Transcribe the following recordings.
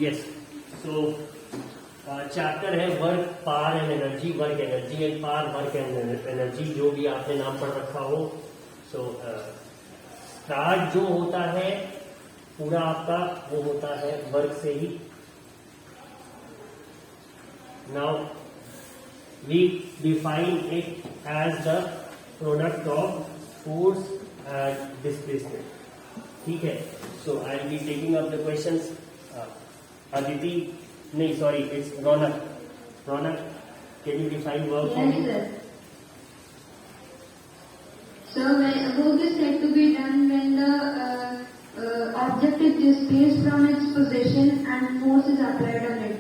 Yes, सो chapter है work power and energy, work energy and power, work and energy, जो भी आपने नाम पढ़ रखा हो। सो स्टार्ट जो होता है पूरा आपका वो होता है वर्क से ही। Now we define it as the product of force and displacement. ठीक है, so I will be taking up the questions. Aditi, नहीं sorry, it's Raunak. Raunak, can you define work for me? So work is said to be done when the object is displaced from its position and force is applied on it.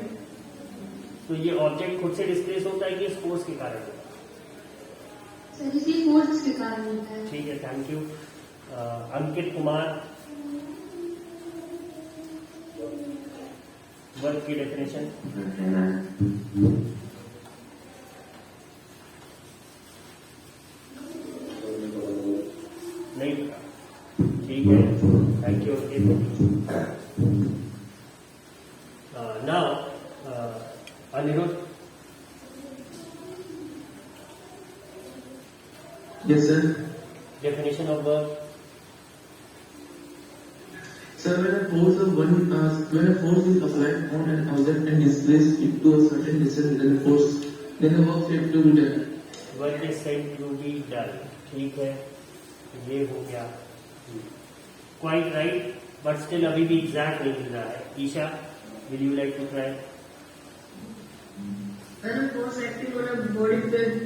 तो ये object खुद से displace होता है कि इस force के कारण होता है? सर इसी फोर्स के कारण होता है। ठीक है, thank you. Ankit Kumar, work की डेफिनेशन। नहीं, ठीक है, thank you Ankit. Now Anirudh. Yes, sir. Definition of work. Sir, when a force is applied on an object and displaced it to a certain distance, then a work said to be done. Work is said to be done. ठीक है, ये हो गया। Quite right, but still अभी भी exact नहीं मिल रहा है। Isha, will you like to try? When a force acting on a body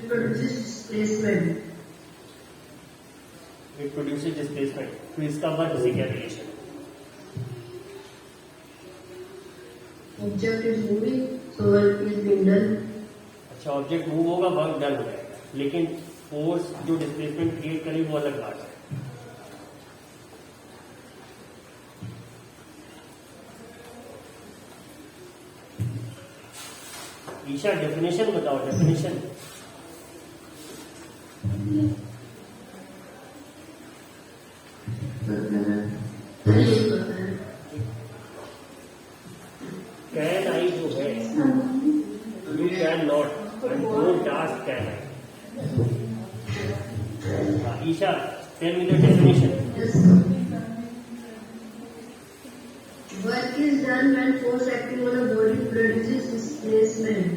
produces displacement. It produces displacement. तो इसका वर्क से क्या रिलेशन है? Object is moving, so work is being done. अच्छा, ऑब्जेक्ट मूव होगा, वर्क डन हो जाएगा, लेकिन फोर्स जो डिस्प्लेसमेंट क्रिएट करे वो अलग बात है। ईशा, डेफिनेशन बताओ, डेफिनेशन। कैन आई जो है, you can not and don't ask can I. Isha, tell me the definition. Yes. Work is done when force acting on a body produces displacement.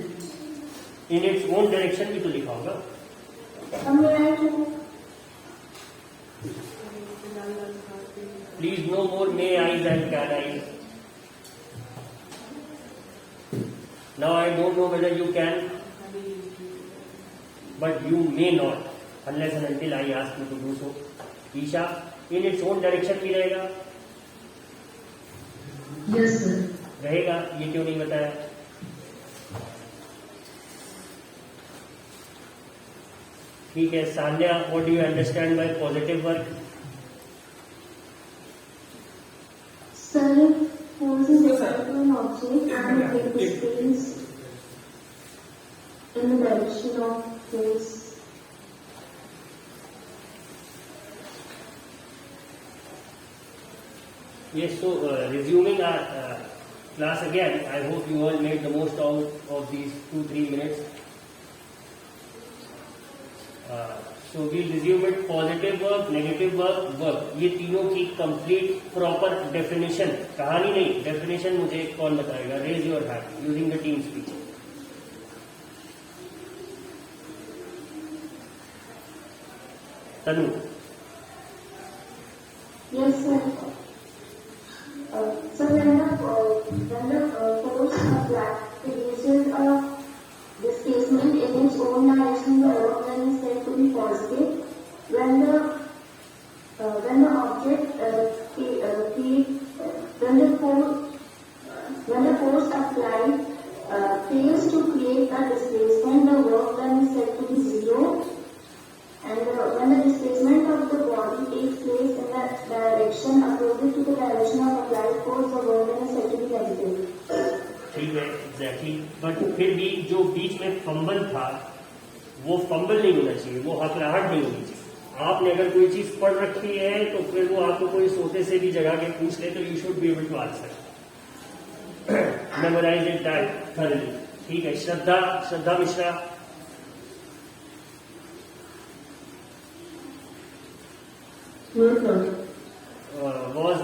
In its own direction भी तो लिखा होगा। Please no more may I's and can I's. Now I don't know whether you can, but you may not unless and until I ask you to do so. Isha, in its own direction भी रहेगा? Yes, sir. रहेगा, ये क्यों नहीं बताया? ठीक है, Sanya, what do you understand by positive work? Sir, force is applied to an object and it is displaced in the direction of force. Yes, so resuming our class again, I hope you all made the most out of these 2-3 minutes. So we'll resume it, positive work, negative work, work. ये तीनों की complete proper definition, कहानी नहीं, definition मुझे कौन बताएगा? Raise your hand using the team speech. Tanu. Yes, sir. So when the force applied produces a displacement in its own direction, the work done is said to be positive. When the force applied fails to create a displacement, the work done is said to be zero. And when the displacement of the body takes place in the direction opposite to the direction of applied force, the work done is said to be negative. ठीक है, exactly, but फिर भी जो बीच में fumble था वो fumble नहीं होना चाहिए, वो हकलाहट नहीं होनी चाहिए। आपने अगर कोई चीज पढ़ रखी है तो फिर वो आपको कोई सोते से भी जगा के पूछ ले तो you should be able to answer. memorize it that thoroughly. ठीक है, श्रद्धा मिश्रा. Was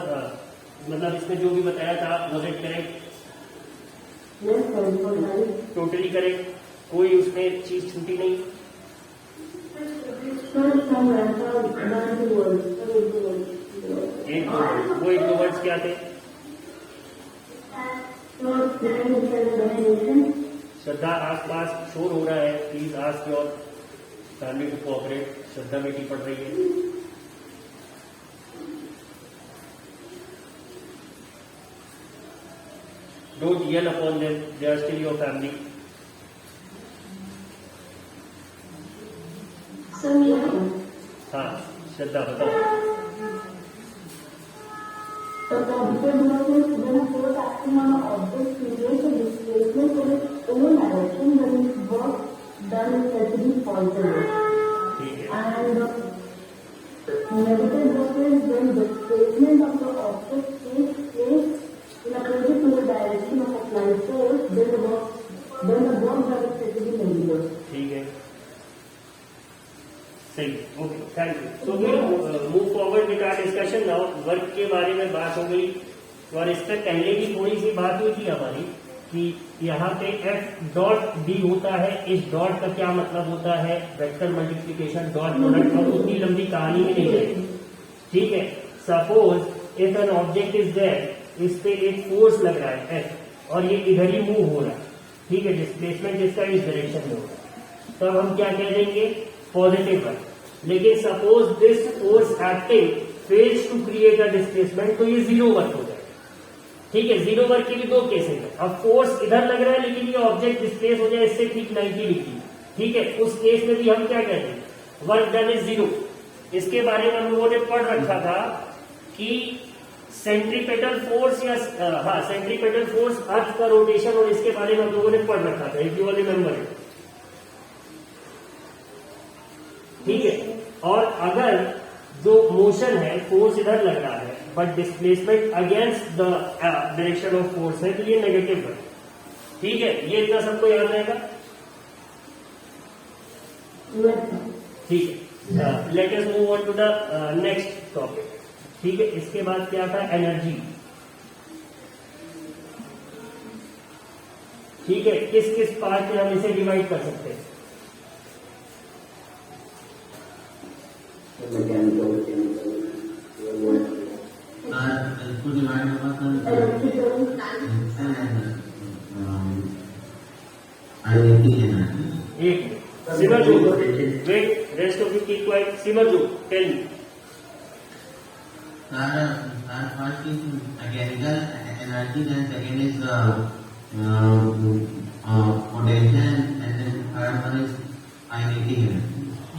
मतलब इसमें जो भी बताया था was it correct? Totally correct, कोई उसमें चीज छूटी नहीं. एक दो वर्ड्स क्या थे? श्रद्धा आसपास शोर हो रहा है, please ask your family to cooperate. Shraddha बेटी पढ़ रही है. Don't yell upon them, they are still your family. हाँ, श्रद्धा बताओ. The computer workers when force acting on an object creates a displacement in its own direction when its work done is said to be positive. ठीक है. And negative work is when displacement of the object takes place in opposite to the direction of applied force, then the work done is said to be negative. ठीक है, सही. Okay, thank you. So we move forward with our discussion now. Work के बारे में बात हो गई और इससे पहले भी थोड़ी सी बात हुई थी हमारी कि यहाँ पे F डॉट डी होता है. इस डॉट का क्या मतलब होता है? Vector multiplication dot product. और उतनी लंबी कहानी में नहीं जाएगी. ठीक है. Suppose if an object is there, इस पे एक फोर्स लग रहा है F और ये इधर ही मूव हो रहा है. ठीक है, डिस्प्लेसमेंट इसका इस डायरेक्शन में होगा, तब हम क्या कह देंगे? Positive work. लेकिन suppose this force acting fails to create a displacement, तो ये जीरो वर्क हो जाएगा. ठीक है, जीरो वर्क के भी दो केसेस है. अब फोर्स इधर लग रहा है लेकिन ये ऑब्जेक्ट डिस्प्लेस हो जाए, इससे ठीक 90 डिग्री. ठीक है, उस केस में भी हम क्या कहते हैं? Work done is zero. इसके बारे में हम लोगों ने पढ़ रखा था कि सेंट्रीपेटल फोर्स या सेंट्रीपेटल फोर्स अर्थ का रोटेशन, और इसके बारे में हम लोगों ने पढ़ रखा था, इफ यू रिमेंबर इट. ठीक है. और अगर जो मोशन है, फोर्स इधर लग रहा है but displacement against the direction of force है, तो ये नेगेटिव है. ठीक है, ये इतना सबको याद रहेगा. ठीक है, let us move on to the next topic. ठीक है, इसके बाद क्या था? एनर्जी. ठीक है, किस किस पार्ट में हम इसे डिवाइड कर सकते हैं? एक सिमर जो wait, rest of you keep quiet. Simar जो tell me. First is mechanical energy, then second is potential, and then third one is kinetic energy.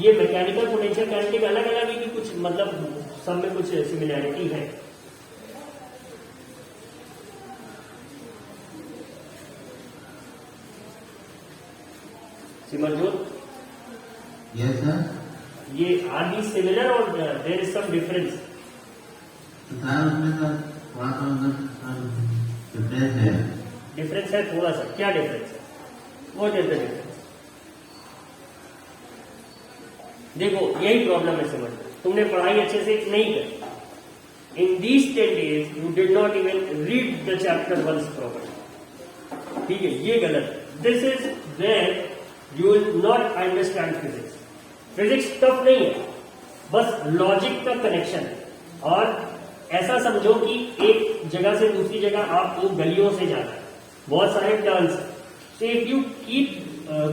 ये मैकेनिकल पोटेंशियल काइनेटिक अलग अलग है कि कुछ मतलब सब में कुछ सिमिलैरिटी है? सिमरजोत. Yes, sir. ये आर दी सिमिलर और देयर इज सम डिफरेंस? तो सर उसमें सर थोड़ा सा डिफरेंस है. डिफरेंस है थोड़ा सा. क्या डिफरेंस है? What is the difference? देखो, यही प्रॉब्लम है. समझ, तुमने पढ़ाई अच्छे से नहीं करी. In these 10 days you did not even read the chapter once properly. ठीक है, ये गलत. This is where you will not understand physics. Physics tough नहीं है, बस लॉजिक का कनेक्शन है. और ऐसा समझो कि एक जगह से दूसरी जगह आपको गलियों से जाना है, बहुत सारे turns. So if you keep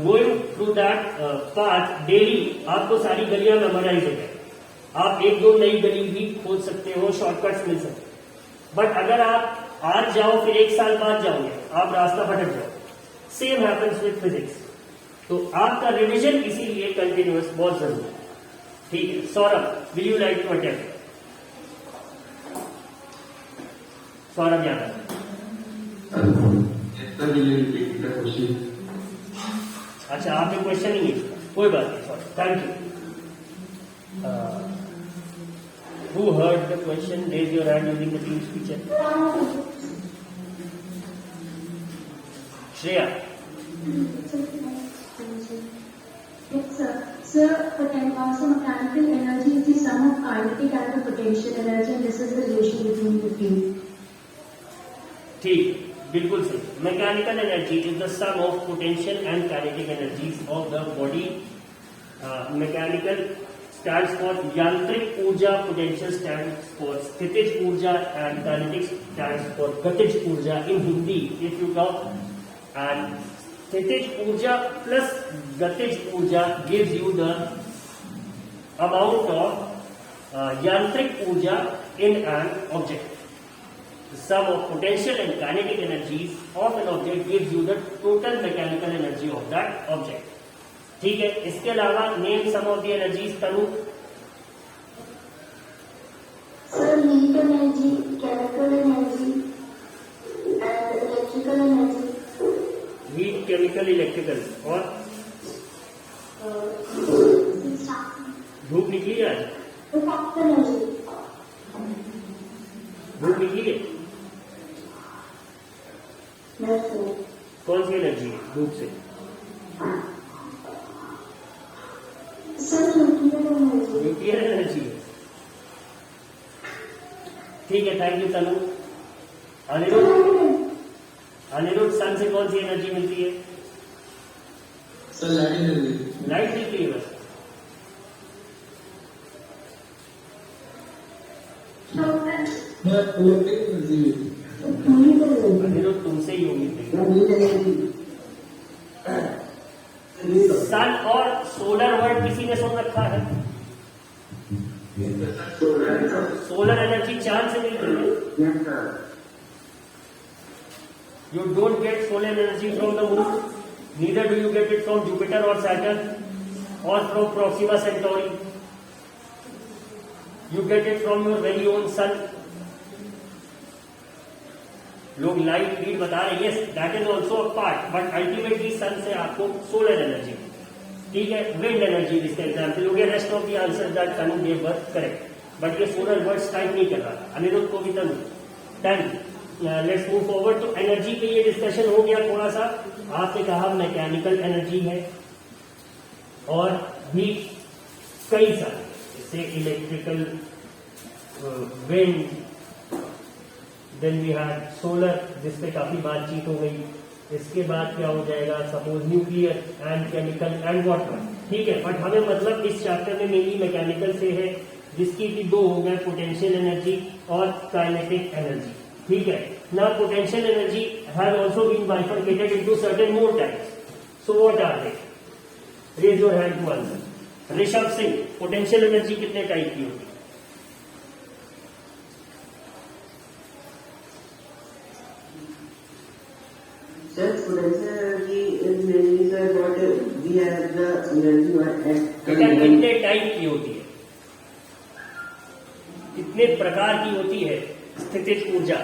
going through that path daily, आपको सारी गलियां मेमोराइज हो जाए. आप एक दो नई गली भी खोज सकते हो, शॉर्टकट्स मिल सकते हैं. बट अगर आप आज जाओ फिर एक साल बाद जाओगे, आप रास्ता भटक जाओ. Same happens with physics. तो आपका रिविजन इसीलिए कंटिन्यूअस बहुत जरूरी है. ठीक है. Saurabh, will you like to attempt? Saurabh Yadav. अच्छा, आपने क्वेश्चन ही नहीं, कोई बात नहीं. Sorry, thank you. Who heard the question? Raise your hand using the Teams feature. Shreya, Yes, sir. Sir, also mechanical energy is the sum of kinetic and the potential energy, and this is the relation between the two. ठीक, बिल्कुल सही. Mechanical energy is the sum of potential and kinetic energies of the body. Mechanical stands for यांत्रिक ऊर्जा, potential stands for स्थितिज ऊर्जा, and kinetic stands for गतिज ऊर्जा in Hindi if you talk. And स्थितिज ऊर्जा plus गतिज ऊर्जा gives you the amount of यांत्रिक ऊर्जा in an object. The sum of potential and kinetic energies of an object gives you the total mechanical energy of that object. ठीक है. इसके अलावा name some of the energies. Tanu, Sir, heat energy, chemical energy, and electrical energy. Heat, chemical, electrical. और धूप निकली है आज? energy. धूप निकली है? Yes, sir. कौन सी एनर्जी है धूप से? Sir, nuclear energy. Nuclear energy है. ठीक है, थैंक यू तनु. अनिरुद्ध, अनिरुद्ध, सन से कौन सी एनर्जी मिलती है? Sir light energy. लाइट मिलती है बस. Electric energy. अनिरुद्ध, तुमसे ही उम्मीद है. सन और सोलर वर्ड किसी ने सुन रखा है? सोलर एनर्जी चांद से मिलती है. You don't get solar energy from the moon, neither do you get it from Jupiter or Saturn or from Proxima Centauri. You get it from your very own sun. लोग light heat बता रहे हैं, yes that is also a part, but ultimately sun से आपको solar energy. ठीक है. Wind energy इसका example हो गया. Rest of the answer that Tanu gave were correct, but ये सोलर वर्ड्स टाइप नहीं कर रहा. अनिरुद्ध को भी तनु. 10. Let's move forward. तो एनर्जी पे ये डिस्कशन हो गया थोड़ा सा. आपने कहा मैकेनिकल एनर्जी है और भी कई सारे, जैसे electrical, wind, then we had solar जिसपे काफी बातचीत हो गई. इसके बाद क्या हो जाएगा? Suppose nuclear and chemical and water. ठीक है. बट हमें मतलब इस चैप्टर में मेनली मैकेनिकल से है, जिसकी भी दो हो गए, पोटेंशियल एनर्जी और काइनेटिक एनर्जी. ठीक है. ना potential energy has also been bifurcated into certain more types. So what are they? Raise your hand to answer. Rishabh Singh, potential energy कितने टाइप की होती है? Sir, potential energy is mainly, sir, what we have the energy at बेटा कितने type की होती है? कितने प्रकार की होती है स्थितिज ऊर्जा?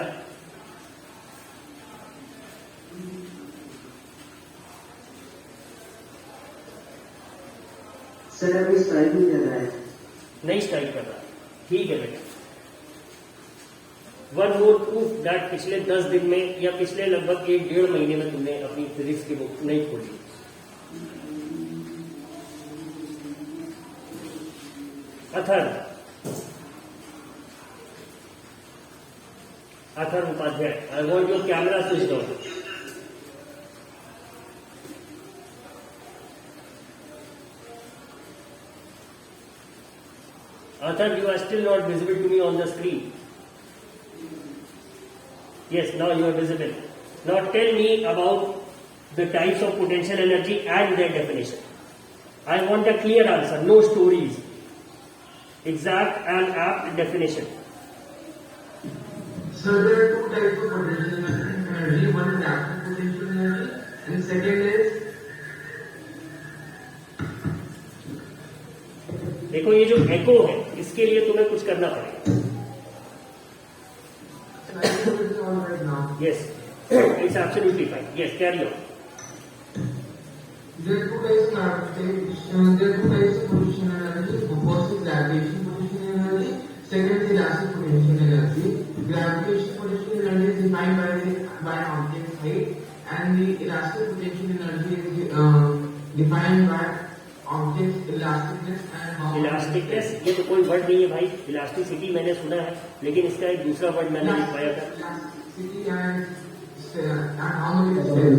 सर अभी स्ट्राइक नहीं कर रहा है. नहीं स्ट्राइक कर रहा. ठीक है बेटा. वन मोर प्रूफ दैट पिछले 10 दिन में या पिछले लगभग 1-1.5 महीने में तुमने अपनी फिजिक्स की बुक नहीं खोली. Athar Upadhyay, I want your camera switch on. Athar, you are still not visible to me on the screen. Yes, now you are visible. Now tell me about the types of potential energy and their definition. I want a clear answer, no stories. Exact and apt definition. So there are two types of potential energy. One is active potential energy, and second is देखो ये जो एको है, इसके लिए तुम्हें कुछ करना पड़ेगा. Yes, it's absolutely fine. Yes, carry on. there are two types of potential energy. First is gravitational potential energy. Second is elastic potential energy. Gravitational potential energy is defined by an object's height, and the elastic potential energy is defined by object elasticness and how इलास्टिकनेस ये तो कोई word नहीं है भाई, elasticity मैंने सुना है, लेकिन इसका एक दूसरा वर्ड मैंने लिख पाया था। elasticity and how much it is.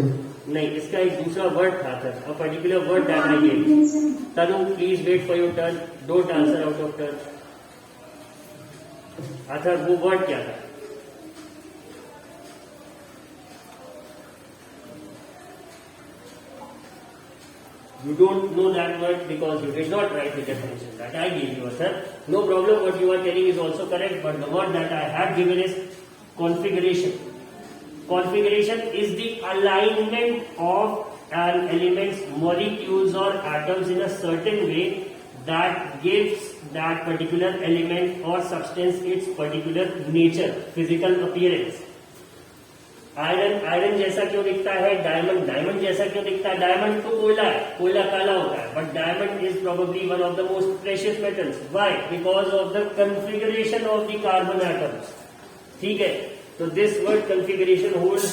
नहीं, इसका एक दूसरा वर्ड था sir, a particular word that I gave. Tanu please wait for your turn, don't answer out of turn. अर्थात वो वर्ड क्या था? You don't know that word because you did not write the definition that I gave you, sir. No problem, what you are telling is also correct, but the word that I have given is configuration. Configuration is the alignment of an element's molecules or atoms in a certain way that gives that particular element or substance its particular nature, physical appearance. Iron जैसा क्यों दिखता है? Diamond जैसा क्यों दिखता है? Diamond तो कोयला है, कोयला काला होता है, but diamond is probably one of the most precious metals. Why? Because of the configuration of the carbon atoms. ठीक है, तो this word configuration holds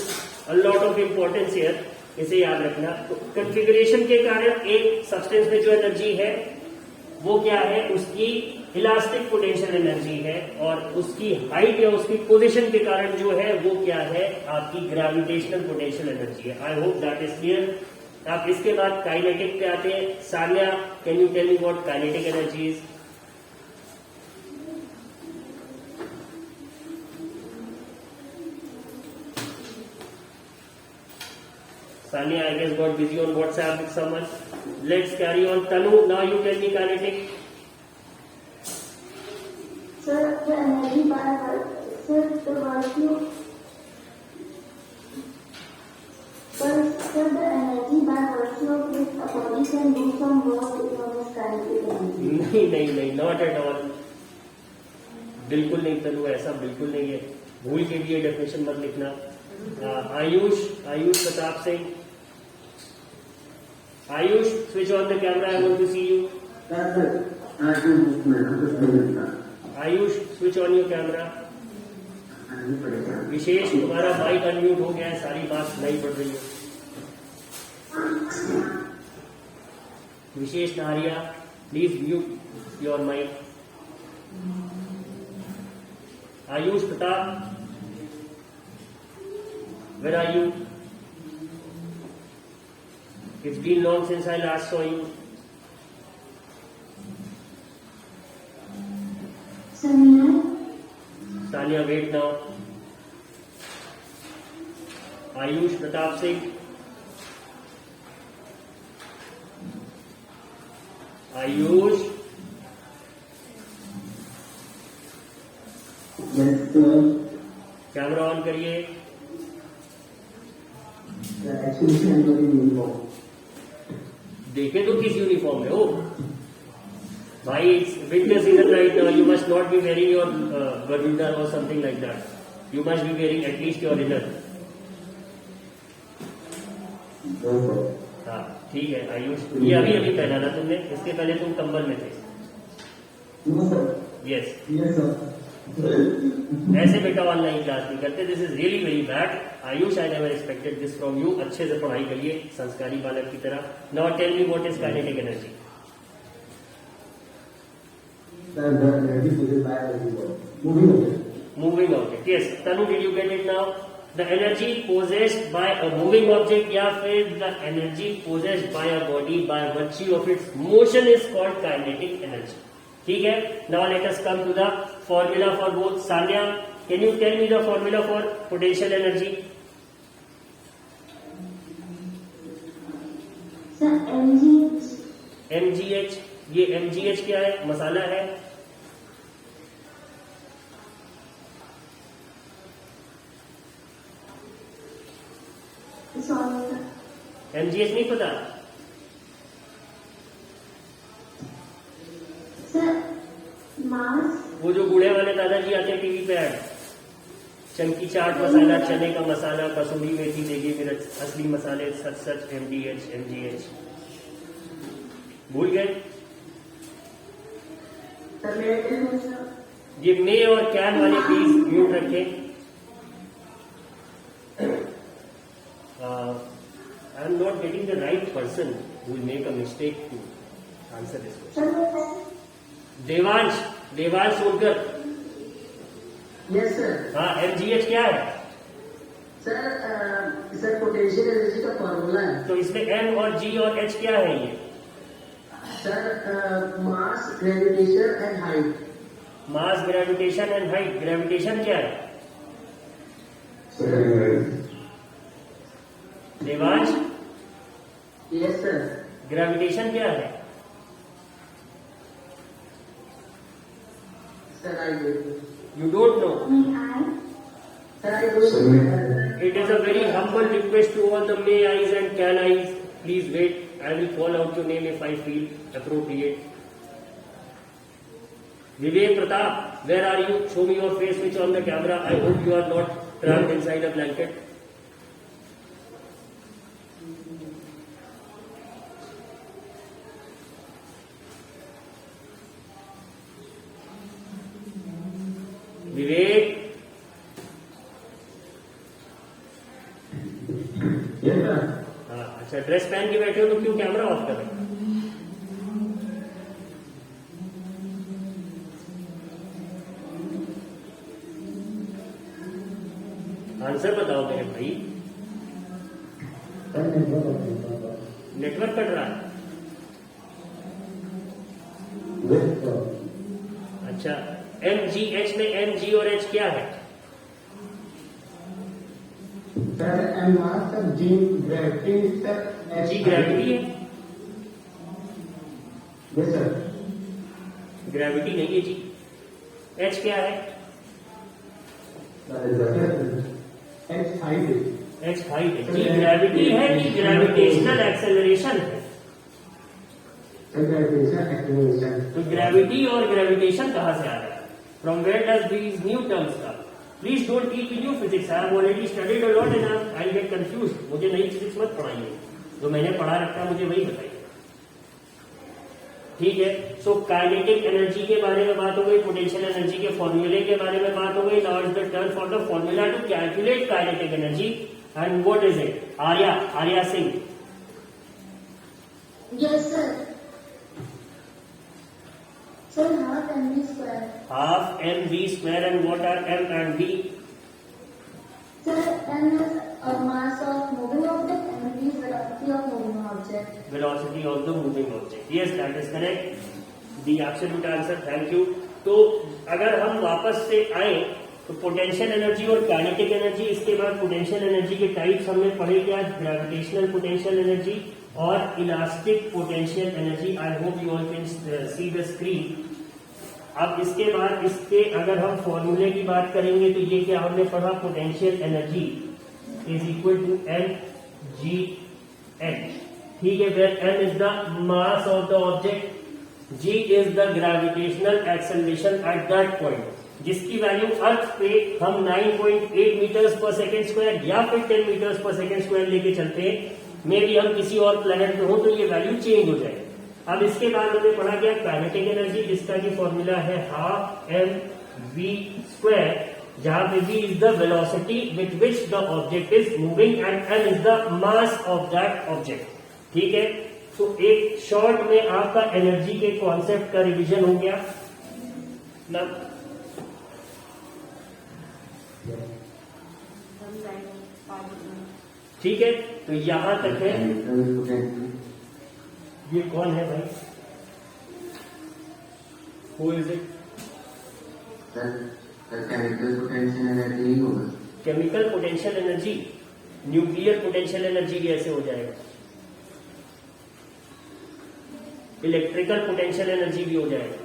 a lot of importance here, इसे याद रखना। तो कॉन्फ़िगरेशन के कारण एक सब्सटेंस में जो एनर्जी है वो क्या है? उसकी इलास्टिक पोटेंशियल एनर्जी है, और उसकी हाइट या उसकी पोजीशन के कारण जो है वो क्या है? आपकी ग्रेविटेशनल पोटेंशियल एनर्जी है। I hope that is clear. आप इसके बाद काइनेटिक पे आते हैं। Sanya, can you tell me what kinetic energy is? Sanya, I guess, got busy on WhatsApp with someone. Let's carry on. Tanu, now you tell me kinetic. Sir, the energy by sir, the virtue. Sir, the energy by virtue of which a body can do some work is known as kinetic energy. नहीं, not at all. बिल्कुल नहीं तनु, ऐसा बिल्कुल नहीं है। भूल के लिए डेफिनेशन मत लिखना। Ayush Pratap Singh, Ayush, switch on the camera. I want to see you. Ayush, switch on your camera. विशेष, तुम्हारा माइक अनम्यूट हो गया है, सारी बात नहीं पड़ रही है। Vishesh Nariya, please mute your mic. Ayush Pratap, where are you? It's been long since I last saw you. Sanya, wait now. Ayush Pratap Singh. Ayush. Yes, sir. Camera on करिए। Actually, I am very uniform. देखे तो किस uniform में हो भाई? Winter season right now, you must not be wearing your Bermuda और something like that. You must be wearing at least your inner. हाँ ठीक है आयुष, ये अभी अभी पहना ना तुमने, इसके पहले तुम कंबल में थे। यस, ऐसे बेटा ऑनलाइन क्लास नहीं करते। This is really very bad. Ayush, I never expected this from you. अच्छे से पढ़ाई करिए संस्कारी बालक की तरह। Now tell me what is kinetic energy? Moving object. Yes Tanu, did you get it now? The energy possessed by a moving object या फिर the energy possessed by a body by virtue of its motion is called kinetic energy. ठीक है, now let us come to the formula for both. Sanya, can you tell me the formula for potential energy? Sir, MgH. MgH, ये MgH क्या है? मसाला है। Sorry. MgH नहीं पता? Sir, mass. वो जो बूढ़े वाले दादाजी आते हैं टीवी पे ऐड, चंकी चाट मसाला, चने का मसाला, कसूरी मेथी, देगी मिर्च, असली मसाले, सच MgH। भूल गए? ये मे और कैन वाले प्लीज म्यूट रखें। I'm not getting the right person who will make a mistake to answer this question. Sir, Devansh Solkar, yes sir. हाँ MGH क्या है? सर पोटेंशियल एनर्जी का फॉर्मूला है. तो इसमें M और G और H क्या है ये? Sir mass, gravitation and height. Mass, gravitation and height. Gravitation क्या है? Devansh, yes sir. ग्रेविटेशन क्या है? Sir I don't. You don't know. may I? Sir I don't. It is a very humble request to all the may I's and can I's. Please wait. I will call out your name if I feel appropriate. Vivek Pratap, where are you? Show me your face, switch on the camera. I hope you are not trapped inside a blanket. Vivek, हाँ अच्छा, dress पहन के बैठे हो तो क्यों camera off कर रहे हो? आंसर बताओ मेरे भाई. नेटवर्क कट रहा है. अच्छा, MGH में M, G और H क्या है? Sir M mass sir G gravity sir G gravity है. Yes sir. ग्रेविटी नहीं है जी. H क्या है? H height. H हाइट है. G ग्रेविटी है कि ग्रेविटेशनल एक्सेलरेशन है? ग्रेविटेशन एक्सेलरेशन. तो ग्रेविटी और ग्रेविटेशन कहाँ से आ रहा है? From where does these new terms come? Please don't teach me new physics. I have already studied a lot and I get confused. मुझे नई फिजिक्स मत पढ़ाइए. जो मैंने पढ़ा रखा है मुझे वही बताइए. ठीक है. सो काइनेटिक एनर्जी के बारे में बात हो गई, पोटेंशियल एनर्जी के फॉर्मूले के बारे में बात हो गई. Now is the turn for the formula to calculate kinetic energy. And what is it? Arya Singh. Yes, sir. Sir, half mv square. Half mv square. And what are m and v? Sir, m is a mass of moving object and v is velocity of moving object. Velocity of the moving object. Yes, that is correct. The absolute answer. Thank you. तो अगर हम वापस से आए तो potential energy और kinetic energy, इसके बाद पोटेंशियल एनर्जी के टाइप्स हमने पढ़े क्या? ग्रेविटेशनल पोटेंशियल एनर्जी और elastic potential energy. I hope you all can see the screen. अब इसके बाद इसके अगर हम फॉर्मूले की बात करेंगे तो ये क्या हमने पढ़ा? Potential energy is equal to mgh. ठीक है. Where m is the mass of the object, g is the gravitational acceleration at that point, जिसकी वैल्यू अर्थ पे हम 9.8 मीटर्स पर सेकेंड स्क्वायर या फिर 10 मीटर्स पर सेकेंड स्क्वायर लेके चलते हैं. मे भी हम किसी और प्लेनेट पे हो तो ये वैल्यू चेंज हो जाएगी. अब इसके बाद हमने पढ़ा गया काइनेटिक एनर्जी, जिसका की फॉर्मूला है हाफ एम वी स्क्वायर, जहां पे v is the velocity with which the object is moving and m is the mass of that object. ठीक है. तो एक शॉर्ट में आपका एनर्जी के कॉन्सेप्ट का रिवीजन हो गया ना. ठीक है. तो यहां तक है. ये कौन है भाई? Who is it? Chemical potential energy नहीं होगा. Chemical potential energy, nuclear potential energy भी ऐसे हो जाएगा. इलेक्ट्रिकल पोटेंशियल एनर्जी भी हो जाएगा.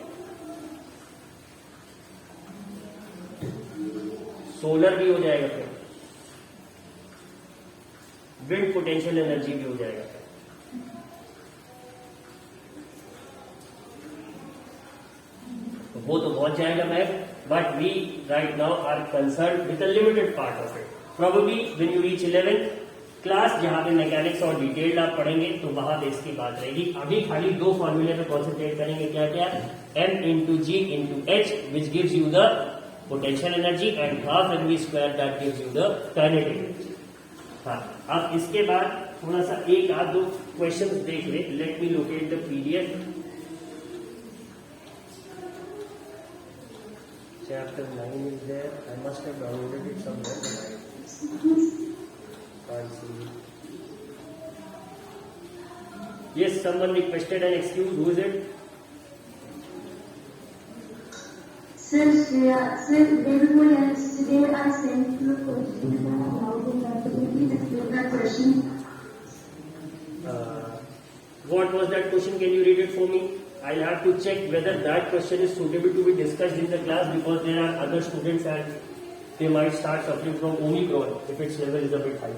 सोलर भी हो जाएगा. फिर विंड पोटेंशियल एनर्जी भी हो जाएगा. तो वो तो बहुत जाएगा ma'am. But we right now are concern with a limited part of it. Probably when you reach 11th class, जहां पे मैकेनिक्स और डिटेल आप पढ़ेंगे तो वहां बेस की बात रहेगी. अभी खाली दो फॉर्मूले पे कॉन्सेंट्रेट करेंगे. क्या क्या? m into G into H which gives you the potential energy and half mv square that gives you the kinetic energy. हाँ. अब इसके बाद थोड़ा सा एक आध दो क्वेश्चंस देख ले. Let me locate the PDF. Chapter 9 is there. I must have downloaded it somewhere, but I can't see it. Yes, someone requested an excuse. Who is it? Sir, David Moore, yesterday I sent you a question and I allowed him that. Could you please explain that question? What was that question? Can you read it for me? I'll have to check whether that question is suitable to be discussed in the class, because there are other students and they might start suffering from Omicron if its level is a bit high.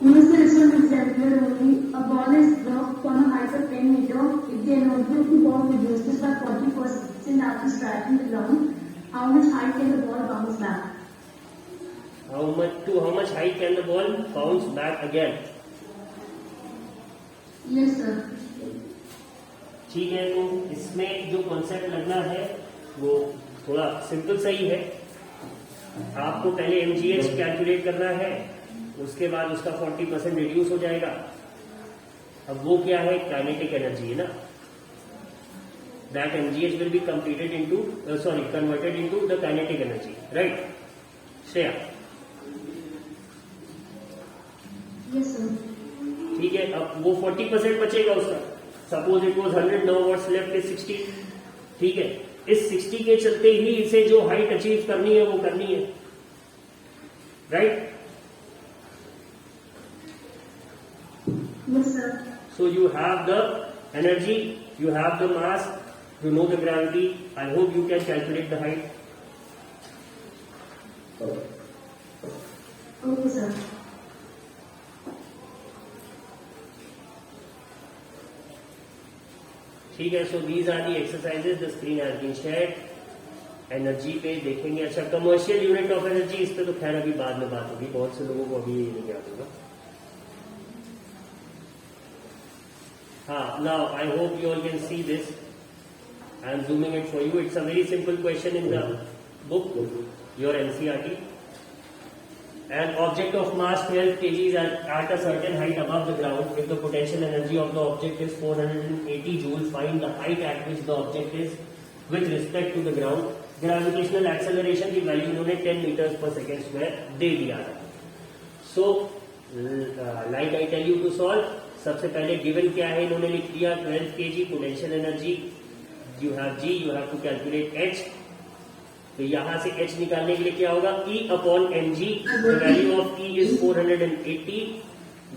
No, sir, it's an example only. A ball is dropped on a height of 10 meters. If the energy of the ball reduces by 40% after striking the ground, how much height can the ball bounce back? How much height can the ball bounce back again? Yes, sir. ठीक है, तो इसमें जो concept लगना है वो थोड़ा simple सही है. आपको पहले mgh कैलकुलेट करना है, उसके बाद उसका 40% रिड्यूस हो जाएगा. अब वो क्या है? काइनेटिक एनर्जी है ना. That mgh will be completed into converted into the kinetic energy, right Shreya? Yes, sir. ठीक है, अब वो 40% बचेगा उसका. Suppose it was 100, now what's left is 60. ठीक है, इस 60 के चलते ही इसे जो हाइट अचीव करनी है वो करनी है, right? Yes, sir. So you have the energy, you have the mass, you know the gravity. I hope you can calculate the height. Okay, sir. ठीक है, so these are the exercises. The screen has been shared. Energy पे देखेंगे. अच्छा, commercial unit of energy, इस पे तो खैर अभी बाद में बात होगी. बहुत से लोगों को अभी ये नहीं याद होगा. हाँ, now I hope you all can see this. I am zooming it for you. It's a very simple question in the book, your NCERT. An object of mass 12 kg is at a certain height above the ground. If the potential energy of the object is 480 joules, find the height at which the object is with respect to the ground. Gravitational acceleration की value इन्होंने 10 meters per second square दे दिया है. So, like I tell you to solve. सबसे पहले given क्या है इन्होंने लिख दिया 12 kg potential energy. You have G, you have to calculate H. तो यहां से h निकालने के लिए क्या होगा? E upon mg. The value of E is 480.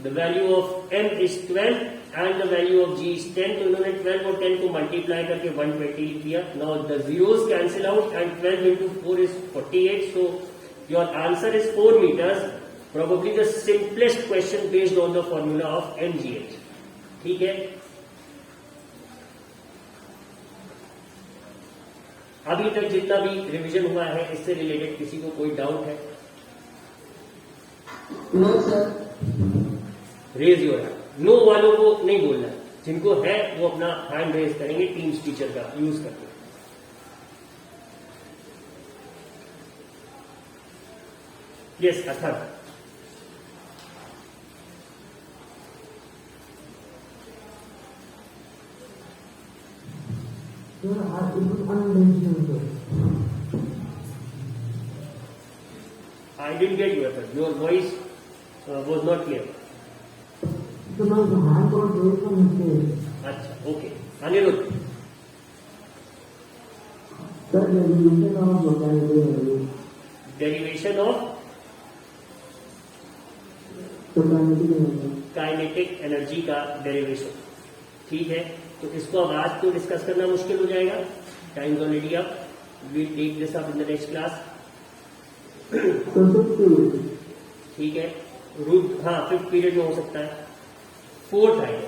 The value of m is 12 and the value of g is 10. तो इन्होंने 12 और 10 को मल्टीप्लाई करके 120 लिख दिया. Now the zeros cancel out and 12 into 4 is 48. So your answer is 4 meters. Probably the simplest question based on the formula of mgh. ठीक है. अभी तक जितना भी रिवीजन हुआ है इससे रिलेटेड किसी को कोई डाउट है? No sir. Raise your hand. No वालों को नहीं बोलना. जिनको है वो अपना हैंड रेज करेंगे टीम्स टीचर का यूज करके. Yes, Athar. I didn't get you, Athar. Your voice was not clear. अच्छा, okay. Aniruddh. Derivation of kinetic energy का डेरिवेशन. ठीक है, तो इसको अब आज तो डिस्कस करना मुश्किल हो जाएगा. Time already up. We'll take this up in the next class. ठीक है. हाँ, 5th पीरियड में हो सकता है. 4th आएगा.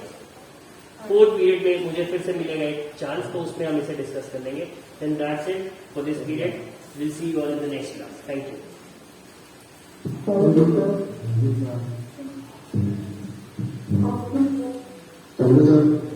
4th पीरियड में मुझे फिर से मिलेगा एक चांस, तो उसमें हम इसे डिस्कस कर लेंगे. Then that's it for this period. Will see you all in the next class. Thank you. Okay, sir.